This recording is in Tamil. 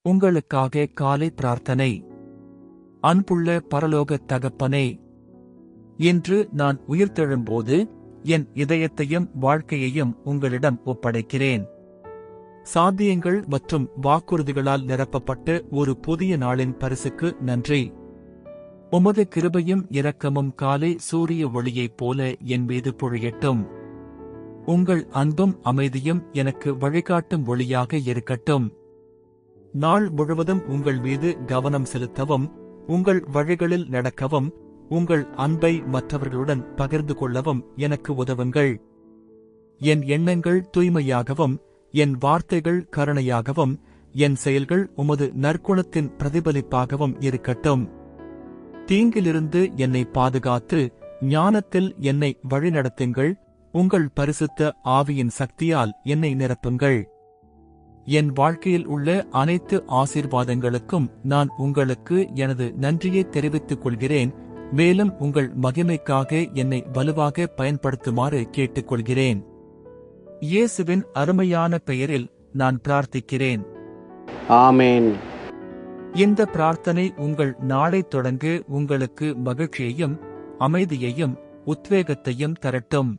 உங்களுக்காக காலை பிரார்த்தனை. அன்புள்ள பரலோக தகப்பனே, இன்று நான் உயிர்த்தெழும்போது என் இதயத்தையும் வாழ்க்கையையும் உங்களிடம் ஒப்படைக்கிறேன். சாத்தியங்கள் மற்றும் வாக்குறுதிகளால் நிரப்பப்பட்ட ஒரு புதிய நாளின் பரிசுக்கு நன்றி. உமது கிருபையும் இரக்கமும் காலை சூரிய ஒளியைப் போல என் மீது பொழியட்டும். உங்கள் அன்பும் அமைதியும் எனக்கு வழிகாட்டும் ஒளியாக இருக்கட்டும். நாள் முழுவதும் உங்கள் மீது கவனம் செலுத்தவும், உங்கள் வழிகளில் நடக்கவும், உங்கள் அன்பை மற்றவர்களுடன் பகிர்ந்து கொள்ளவும் எனக்கு உதவுங்கள். என் எண்ணங்கள் தூய்மையாகவும், என் வார்த்தைகள் கருணையாகவும், என் செயல்கள் உமது நற்குணத்தின் பிரதிபலிப்பாகவும் இருக்கட்டும். தீங்கிலிருந்து என்னை பாதுகாத்து ஞானத்தில் என்னை வழிநடத்துங்கள். உங்கள் பரிசுத்த ஆவியின் சக்தியால் என்னை நிரப்புங்கள். என் வாழ்க்கையில் உள்ள அனைத்து ஆசீர்வாதங்களுக்கும் நான் உங்களுக்கு எனது நன்றியை தெரிவித்துக் கொள்கிறேன். மேலும் உங்கள் மகிமைக்காக என்னை வலுவாக பயன்படுத்துமாறு கேட்டுக்கொள்கிறேன். இயேசுவின் அருமையான பெயரில் நான் பிரார்த்திக்கிறேன். ஆமென். இந்த பிரார்த்தனை உங்கள் நாளை தொடங்க உங்களுக்கு மகிழ்ச்சியையும் அமைதியையும் உத்வேகத்தையும் தரட்டும்.